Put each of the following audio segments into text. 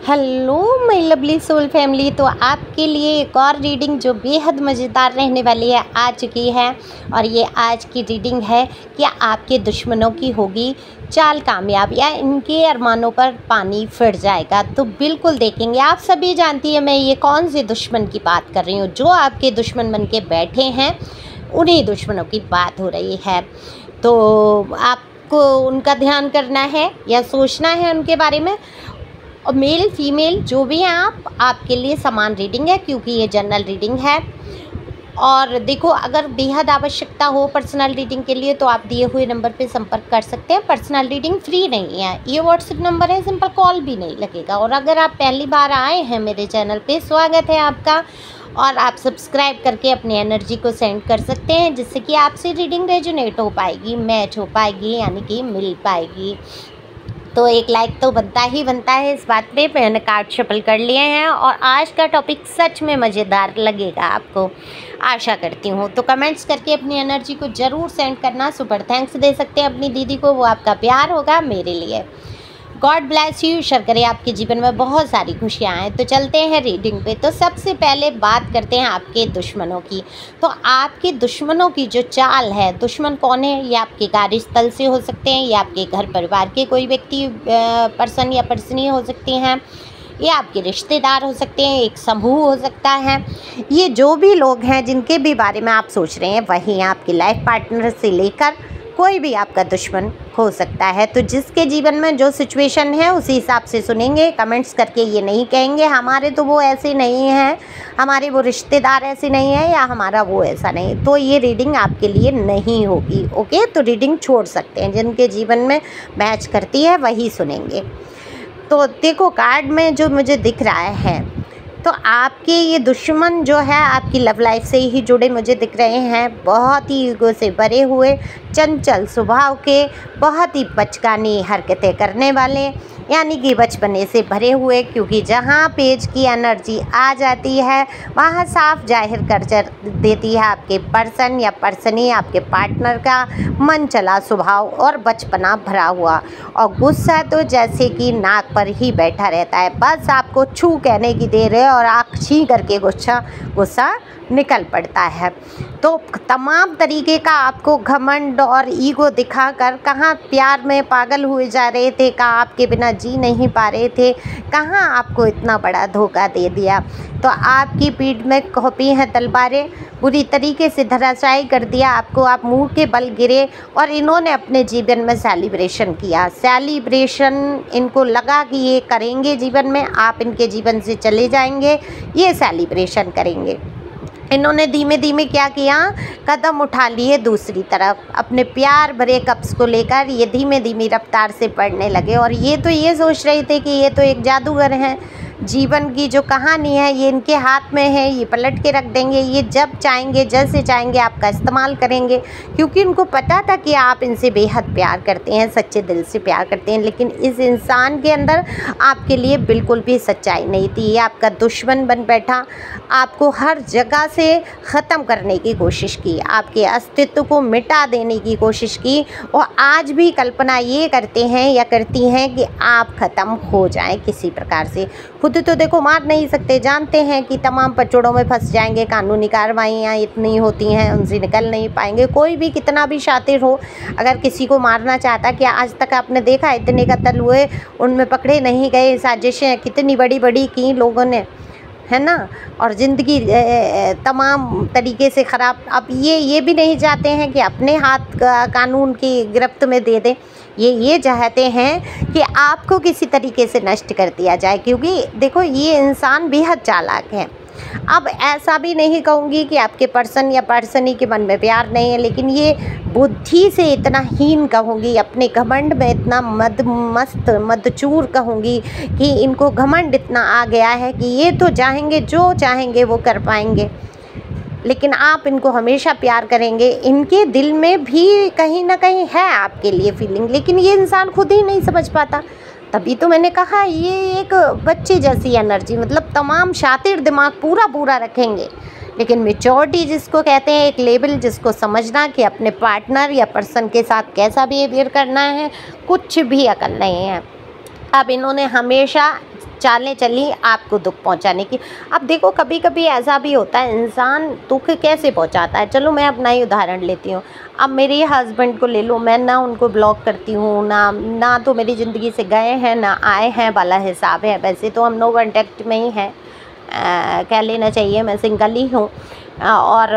Hello my lovely soul family. तो आपके लिए एक और रीडिंग जो बेहद मज़ेदार रहने वाली है आ चुकी है। और ये आज की रीडिंग है कि आपके दुश्मनों की होगी चाल कामयाब या इनके अरमानों पर पानी फिर जाएगा। तो बिल्कुल देखेंगे। आप सभी जानती है मैं ये कौन से दुश्मन की बात कर रही हूँ। जो आपके दुश्मन बन के बैठे हैं उन्हीं दुश्मनों की बात हो रही है। तो आपको उनका ध्यान करना है या सोचना है उनके बारे में। और मेल फीमेल जो भी हैं आपके लिए समान रीडिंग है, क्योंकि ये जनरल रीडिंग है। और देखो, अगर बेहद आवश्यकता हो पर्सनल रीडिंग के लिए तो आप दिए हुए नंबर पे संपर्क कर सकते हैं। पर्सनल रीडिंग फ्री नहीं है, ये व्हाट्सएप नंबर है, सिंपल कॉल भी नहीं लगेगा। और अगर आप पहली बार आए हैं मेरे चैनल पे, स्वागत है आपका। और आप सब्सक्राइब करके अपनी एनर्जी को सेंड कर सकते हैं, जिससे कि आपसे रीडिंग रेजोनेट हो पाएगी, मैच हो पाएगी, यानी कि मिल पाएगी। तो एक लाइक तो बनता ही बनता है इस बात पे। मैंने कार्ड शफल कर लिए हैं और आज का टॉपिक सच में मज़ेदार लगेगा आपको, आशा करती हूँ। तो कमेंट्स करके अपनी एनर्जी को ज़रूर सेंड करना। सुपर थैंक्स दे सकते हैं अपनी दीदी को, वो आपका प्यार होगा मेरे लिए। God bless you. ईश्वर करे आपके जीवन में बहुत सारी खुशियाँ आएँ। तो चलते हैं रीडिंग पे। तो सबसे पहले बात करते हैं आपके दुश्मनों की। तो आपके दुश्मनों की जो चाल है, दुश्मन कौन है? ये आपके कार्यस्थल से हो सकते हैं, ये आपके घर परिवार के कोई व्यक्ति पर्सन या पर्सनी हो सकती हैं, ये आपके रिश्तेदार हो सकते हैं, एक समूह हो सकता है। ये जो भी लोग हैं जिनके भी बारे में आप सोच रहे हैं, वही आपके लाइफ पार्टनर से लेकर कोई भी आपका दुश्मन हो सकता है। तो जिसके जीवन में जो सिचुएशन है उसी हिसाब से सुनेंगे। कमेंट्स करके ये नहीं कहेंगे हमारे तो वो ऐसे नहीं हैं, हमारे वो रिश्तेदार ऐसे नहीं हैं, या हमारा वो ऐसा नहीं। तो ये रीडिंग आपके लिए नहीं होगी। ओके, तो रीडिंग छोड़ सकते हैं। जिनके जीवन में मैच करती है वही सुनेंगे। तो देखो, कार्ड में जो मुझे दिख रहा है, तो आपके ये दुश्मन जो है आपकी लव लाइफ से ही जुड़े मुझे दिख रहे हैं। बहुत ही ईगो से भरे हुए, चंचल स्वभाव के, बहुत ही बचकानी हरकतें करने वाले, यानी कि बचपने से भरे हुए। क्योंकि जहाँ पेज की एनर्जी आ जाती है वहाँ साफ जाहिर कर देती है आपके पर्सन या पर्सनी, आपके पार्टनर का मन चला स्वभाव और बचपना भरा हुआ। और गुस्सा तो जैसे कि नाक पर ही बैठा रहता है, बस आपको छू कहने की देर है और आँख छी करके गुस्सा निकल पड़ता है। तो तमाम तरीके का आपको घमंड और ईगो दिखाकर कहाँ प्यार में पागल हुए जा रहे थे, कहाँ आपके बिना जी नहीं पा रहे थे, कहाँ आपको इतना बड़ा धोखा दे दिया। तो आपकी पीठ में कॉपी हैं तलवारें, बुरी तरीके से धराशायी कर दिया आपको। आप मुंह के बल गिरे और इन्होंने अपने जीवन में सेलिब्रेशन किया। सेलिब्रेशन इनको लगा कि ये करेंगे जीवन में, आप इनके जीवन से चले जाएंगे, ये सेलिब्रेशन करेंगे। इन्होंने धीमे धीमे क्या किया, कदम उठा लिए दूसरी तरफ। अपने प्यार भरे कप्स को लेकर ये धीमे धीमे रफ्तार से बढ़ने लगे। और ये तो ये सोच रहे थे कि ये तो एक जादूगर हैं, जीवन की जो कहानी है ये इनके हाथ में है, ये पलट के रख देंगे, ये जब चाहेंगे जैसे चाहेंगे आपका इस्तेमाल करेंगे। क्योंकि उनको पता था कि आप इनसे बेहद प्यार करते हैं, सच्चे दिल से प्यार करते हैं। लेकिन इस इंसान के अंदर आपके लिए बिल्कुल भी सच्चाई नहीं थी। ये आपका दुश्मन बन बैठा, आपको हर जगह से ख़त्म करने की कोशिश की, आपके अस्तित्व को मिटा देने की कोशिश की। और आज भी कल्पना ये करते हैं या करती हैं कि आप ख़त्म हो जाएं किसी प्रकार से। खुद तो देखो मार नहीं सकते, जानते हैं कि तमाम पचड़ों में फंस जाएंगे, कानूनी कार्रवाइयाँ इतनी होती हैं उनसे निकल नहीं पाएंगे। कोई भी कितना भी शातिर हो, अगर किसी को मारना चाहता, कि आज तक आपने देखा इतने कत्ल हुए उनमें पकड़े नहीं गए, साजिशें कितनी बड़ी बड़ी की लोगों ने, है ना। और ज़िंदगी तमाम तरीके से ख़राब। अब ये भी नहीं चाहते हैं कि अपने हाथ कानून की गिरफ्त में दे दें। ये चाहते हैं कि आपको किसी तरीके से नष्ट कर दिया जाए। क्योंकि देखो, ये इंसान बेहद चालाक है। अब ऐसा भी नहीं कहूँगी कि आपके पर्सन या पर्सनी के मन में प्यार नहीं है, लेकिन ये बुद्धि से इतना हीन कहूँगी, अपने घमंड में इतना मदचूर कहूँगी कि इनको घमंड इतना आ गया है कि ये तो चाहेंगे, जो चाहेंगे वो कर पाएंगे। लेकिन आप इनको हमेशा प्यार करेंगे। इनके दिल में भी कहीं ना कहीं है आपके लिए फीलिंग, लेकिन ये इंसान खुद ही नहीं समझ पाता। तभी तो मैंने कहा ये एक बच्चे जैसी एनर्जी, मतलब तमाम शातिर दिमाग पूरा रखेंगे, लेकिन मैच्योरिटी जिसको कहते हैं, एक लेवल जिसको समझना कि अपने पार्टनर या पर्सन के साथ कैसा बिहेवियर करना है, कुछ भी अकल नहीं है। अब इन्होंने हमेशा चालें चली आपको दुख पहुंचाने की। अब देखो कभी कभी ऐसा भी होता है, इंसान दुख कैसे पहुंचाता है। चलो मैं अपना ही उदाहरण लेती हूँ। अब मेरे हस्बैंड को ले लो, मैं ना उनको ब्लॉक करती हूँ, ना तो मेरी ज़िंदगी से गए हैं ना आए हैं वाला हिसाब है। वैसे तो हम नो कॉन्टैक्ट में ही हैं, कह लेना चाहिए, मैं सिंगल ही हूँ। और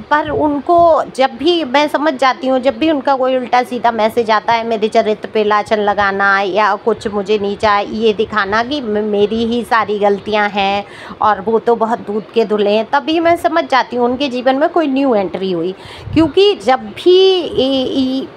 पर उनको जब भी मैं समझ जाती हूँ, जब भी उनका कोई उल्टा सीधा मैसेज आता है, मेरे चरित्र पे लाछन लगाना या कुछ मुझे नीचा ये दिखाना कि मेरी ही सारी गलतियाँ हैं और वो तो बहुत दूध के धुले हैं, तभी मैं समझ जाती हूँ उनके जीवन में कोई न्यू एंट्री हुई। क्योंकि जब भी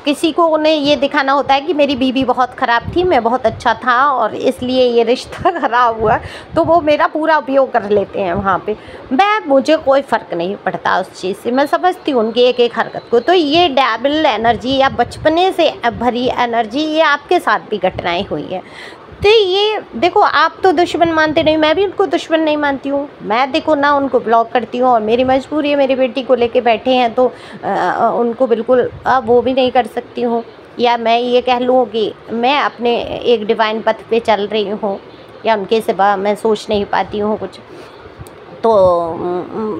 किसी को उन्हें ये दिखाना होता है कि मेरी बीवी बहुत ख़राब थी, मैं बहुत अच्छा था और इसलिए ये रिश्ता ख़राब हुआ, तो वो मेरा पूरा उपयोग कर लेते हैं वहाँ पे। मुझे कोई फ़र्क नहीं पड़ता उस चीज़ से, मैं समझती हूँ उनकी एक एक हरकत को। तो ये डेविल एनर्जी या बचपने से भरी एनर्जी, ये आपके साथ भी घटनाएँ हुई है। तो ये देखो, आप तो दुश्मन मानते नहीं, मैं भी उनको दुश्मन नहीं मानती हूँ। मैं देखो ना उनको ब्लॉक करती हूँ और मेरी मजबूरी है, मेरी बेटी को लेके बैठे हैं तो उनको बिल्कुल वो भी नहीं कर सकती हूँ। या मैं ये कह लूँ कि मैं अपने एक डिवाइन पथ पे चल रही हूँ या उनके सिवा मैं सोच नहीं पाती हूँ कुछ। तो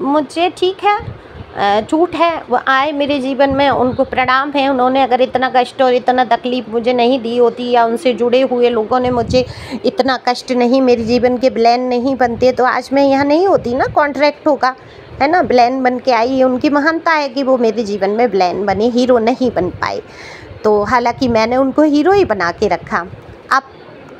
मुझे ठीक है, झूठ है, वो आए मेरे जीवन में, उनको प्रणाम है। उन्होंने अगर इतना कष्ट और इतना तकलीफ़ मुझे नहीं दी होती या उनसे जुड़े हुए लोगों ने मुझे इतना कष्ट नहीं, मेरे जीवन के विलेन नहीं बनते, तो आज मैं यहाँ नहीं होती ना, कॉन्ट्रैक्ट होगा, है ना। विलेन बन के आई है, उनकी महानता है कि वो मेरे जीवन में विलेन बने, हीरो नहीं बन पाए। तो हालांकि मैंने उनको हीरो ही बना के रखा। अब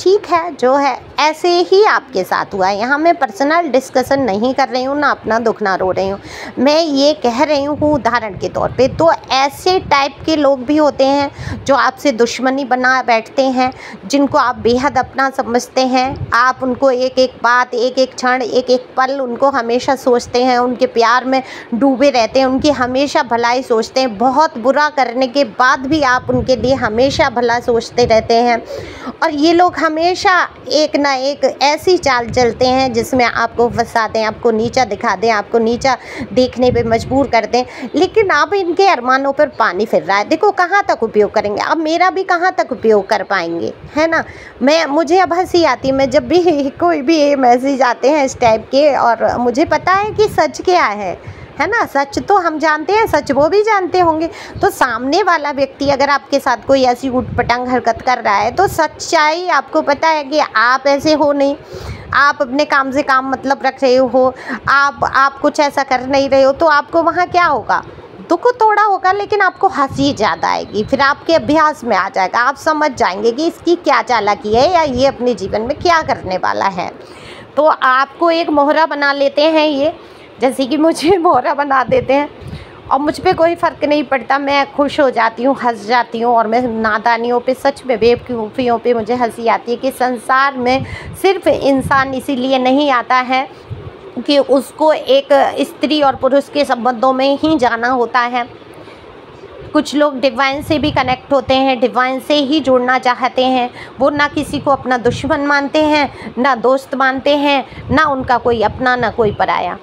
ठीक है, जो है ऐसे ही आपके साथ हुआ है। यहाँ मैं पर्सनल डिस्कशन नहीं कर रही हूँ, ना अपना दुख ना रो रही हूँ, मैं ये कह रही हूँ उदाहरण के तौर पे। तो ऐसे टाइप के लोग भी होते हैं जो आपसे दुश्मनी बना बैठते हैं, जिनको आप बेहद अपना समझते हैं। आप उनको एक एक बात, एक एक क्षण, एक एक पल उनको हमेशा सोचते हैं, उनके प्यार में डूबे रहते हैं, उनकी हमेशा भलाई सोचते हैं। बहुत बुरा करने के बाद भी आप उनके लिए हमेशा भला सोचते रहते हैं। और ये लोग हमेशा एक ना एक ऐसी चाल चलते हैं जिसमें आपको फंसा दें, आपको नीचा दिखा दें, आपको नीचा देखने पे मजबूर कर दें। लेकिन अब इनके अरमानों पर पानी फिर रहा है। देखो कहाँ तक उपयोग करेंगे, अब मेरा भी कहाँ तक उपयोग कर पाएंगे, है ना। मुझे अब हंसी आती है, मैं जब भी कोई भी मैसेज आते हैं इस टाइप के, और मुझे पता है कि सच क्या है ना। सच तो हम जानते हैं, सच वो भी जानते होंगे। तो सामने वाला व्यक्ति अगर आपके साथ कोई ऐसी उटपटांग हरकत कर रहा है, तो सच्चाई आपको पता है कि आप ऐसे हो नहीं, आप अपने काम से काम मतलब रख रहे हो, आप कुछ ऐसा कर नहीं रहे हो। तो आपको वहाँ क्या होगा, दुख थोड़ा होगा, लेकिन आपको हंसी ज़्यादा आएगी। फिर आपके अभ्यास में आ जाएगा, आप समझ जाएंगे कि इसकी क्या चालाकी है या ये अपने जीवन में क्या करने वाला है। तो आपको एक मोहरा बना लेते हैं, ये जैसे कि मुझे मोहरा बना देते हैं, और मुझ पे कोई फ़र्क नहीं पड़ता। मैं खुश हो जाती हूँ, हंस जाती हूँ। और मैं नादानियों पे, सच में बेवकूफ़ियों पे मुझे हंसी आती है कि संसार में सिर्फ इंसान इसीलिए नहीं आता है कि उसको एक स्त्री और पुरुष के संबंधों में ही जाना होता है। कुछ लोग डिवाइन से भी कनेक्ट होते हैं, डिवाइन से ही जुड़ना चाहते हैं। वो ना किसी को अपना दुश्मन मानते हैं, ना दोस्त मानते हैं, ना उनका कोई अपना, ना कोई पराया।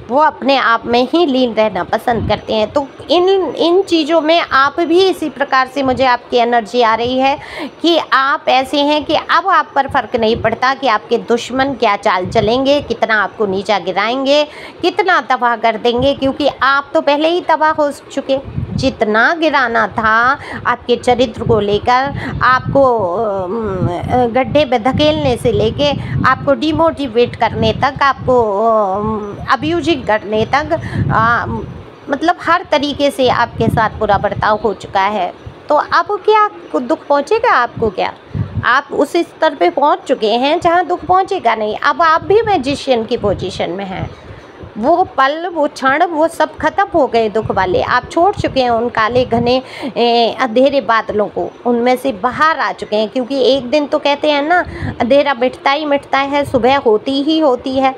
वो अपने आप में ही लीन रहना पसंद करते हैं। तो इन चीज़ों में आप भी इसी प्रकार से, मुझे आपकी एनर्जी आ रही है कि आप ऐसे हैं कि अब आप पर फ़र्क नहीं पड़ता कि आपके दुश्मन क्या चाल चलेंगे, कितना आपको नीचा गिराएंगे, कितना तबाह कर देंगे, क्योंकि आप तो पहले ही तबाह हो चुके। जितना गिराना था आपके चरित्र को लेकर, आपको गड्ढे में धकेलने से लेके आपको डिमोटिवेट करने तक, आपको अब्यूजिंग करने तक, मतलब हर तरीके से आपके साथ बुरा बर्ताव हो चुका है। तो अब क्या दुख पहुँचेगा आपको? क्या आप उस स्तर पे पहुँच चुके हैं जहाँ दुख पहुँचेगा नहीं। अब आप भी मैजिशियन की पोजीशन में हैं। वो पल, वो क्षण, वो सब खत्म हो गए दुख वाले। आप छोड़ चुके हैं उन काले घने अंधेरे बादलों को, उनमें से बाहर आ चुके हैं। क्योंकि एक दिन तो कहते हैं ना, अंधेरा मिटता ही मिटता है, सुबह होती ही होती है।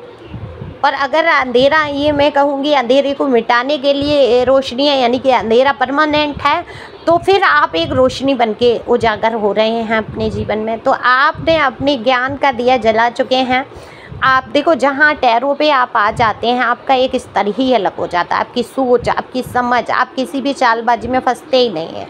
और अगर अंधेरा, ये मैं कहूँगी अंधेरे को मिटाने के लिए रोशनी है, यानी कि अंधेरा परमानेंट है, तो फिर आप एक रोशनी बनके उजागर हो रहे हैं अपने जीवन में। तो आपने अपने ज्ञान का दिया जला चुके हैं। आप देखो, जहाँ टैरों पे आप आ जाते हैं, आपका एक स्तर ही अलग हो जाता है। आपकी सोच, आपकी समझ, आप किसी भी चालबाजी में फंसते ही नहीं हैं।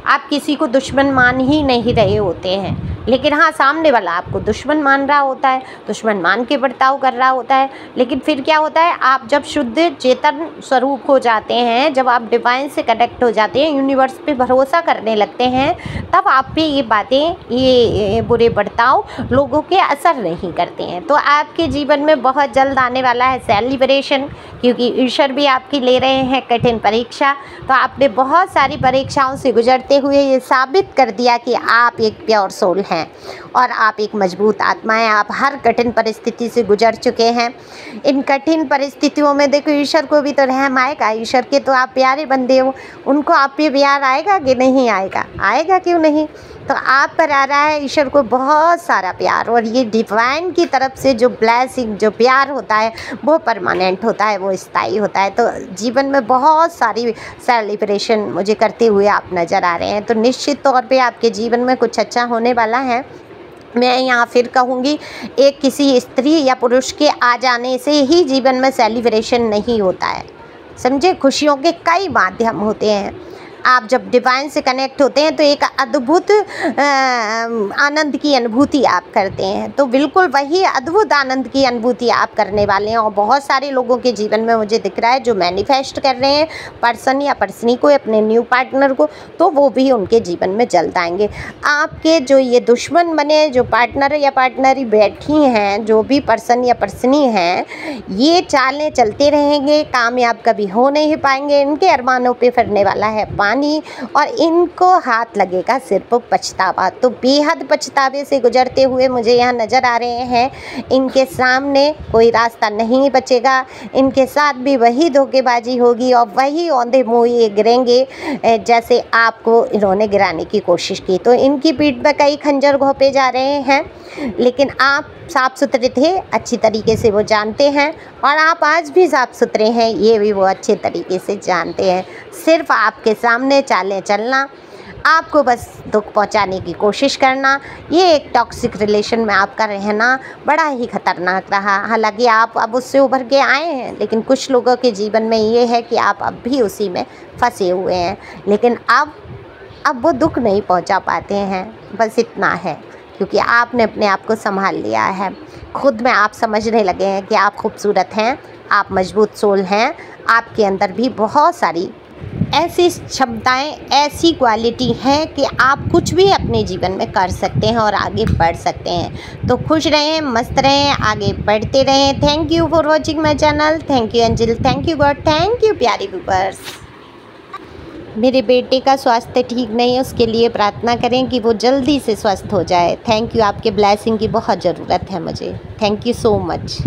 आप किसी को दुश्मन मान ही नहीं रहे होते हैं। लेकिन हाँ, सामने वाला आपको दुश्मन मान रहा होता है, दुश्मन मान के बर्ताव कर रहा होता है। लेकिन फिर क्या होता है, आप जब शुद्ध चेतन स्वरूप हो जाते हैं, जब आप डिवाइन से कनेक्ट हो जाते हैं, यूनिवर्स पे भरोसा करने लगते हैं, तब आप पे ये बातें, ये बुरे बर्ताव लोगों के असर नहीं करते हैं। तो आपके जीवन में बहुत जल्द आने वाला है सेलिब्रेशन, क्योंकि ईश्वर भी आपकी ले रहे हैं कठिन परीक्षा। तो आपने बहुत सारी परीक्षाओं से गुजरते हुए ये साबित कर दिया कि आप एक प्योर सोल हैं और आप एक मजबूत आत्मा हैं। आप हर कठिन परिस्थिति से गुजर चुके हैं। इन कठिन परिस्थितियों में देखो, ईश्वर को भी तो रहम आएगा। ईश्वर के तो आप प्यारे बंदे हो, उनको आप पे प्यार आएगा कि नहीं आएगा? आएगा, क्यों नहीं? तो आप पर आ रहा है ईश्वर को बहुत सारा प्यार, और ये डिवाइन की तरफ से जो ब्लेसिंग, जो प्यार होता है, वो परमानेंट होता है, वो स्थायी होता है। तो जीवन में बहुत सारी सेलिब्रेशन मुझे करते हुए आप नज़र आ रहे हैं। तो निश्चित तौर पे आपके जीवन में कुछ अच्छा होने वाला है। मैं यहाँ फिर कहूँगी, एक किसी स्त्री या पुरुष के आ जाने से ही जीवन में सेलिब्रेशन नहीं होता है, समझे। खुशियों के कई माध्यम होते हैं। आप जब डिवाइन से कनेक्ट होते हैं तो एक अद्भुत आनंद की अनुभूति आप करते हैं। तो बिल्कुल वही अद्भुत आनंद की अनुभूति आप करने वाले हैं। और बहुत सारे लोगों के जीवन में मुझे दिख रहा है जो मैनिफेस्ट कर रहे हैं पर्सन या पर्सनी को, अपने न्यू पार्टनर को, तो वो भी उनके जीवन में जल्द आएंगे। आपके जो ये दुश्मन बने, जो पार्टनर या पार्टनरी बैठी हैं, जो भी पर्सन या पर्सनी हैं, ये चालें चलते रहेंगे, कामयाब कभी हो नहीं पाएंगे। इनके अरमानों पे फिरने वाला है पानी, और इनको हाथ लगेगा सिर्फ पछतावा। तो बेहद पछतावे से गुजरते हुए मुझे यहाँ नज़र आ रहे हैं। इनके सामने कोई रास्ता नहीं बचेगा, इनके साथ भी वही धोखेबाजी होगी और वही औंधे मुँह ये गिरेंगे जैसे आपको इन्होंने गिराने की कोशिश की। तो इनकी पीठ पर कई खंजर घोंपे जा रहे हैं, लेकिन आप साफ़ सुथरे थे, अच्छी तरीके से वो जानते हैं, और आप आज भी साफ़ सुथरे हैं, ये भी वो अच्छे तरीके से जानते हैं। सिर्फ आपके सामने चालें चलना, आपको बस दुख पहुंचाने की कोशिश करना, ये एक टॉक्सिक रिलेशन में आपका रहना बड़ा ही खतरनाक रहा। हालांकि आप अब उससे उभर के आए हैं, लेकिन कुछ लोगों के जीवन में ये है कि आप अब भी उसी में फंसे हुए हैं। लेकिन अब वो दुख नहीं पहुंचा पाते हैं, बस इतना है, क्योंकि आपने अपने आप को संभाल लिया है। खुद में आप समझने लगे हैं कि आप खूबसूरत हैं, आप मजबूत सोल हैं। आपके अंदर भी बहुत सारी ऐसी क्षमताएं, ऐसी क्वालिटी हैं कि आप कुछ भी अपने जीवन में कर सकते हैं और आगे बढ़ सकते हैं। तो खुश रहें, मस्त रहें, आगे बढ़ते रहें। Thank you for watching my channel. Thank you angel, thank you God, thank you प्यारे व्यूअर्स। मेरे बेटे का स्वास्थ्य ठीक नहीं है, उसके लिए प्रार्थना करें कि वो जल्दी से स्वस्थ हो जाए। थैंक यू, आपके ब्लेसिंग की बहुत ज़रूरत है मुझे। Thank you so much.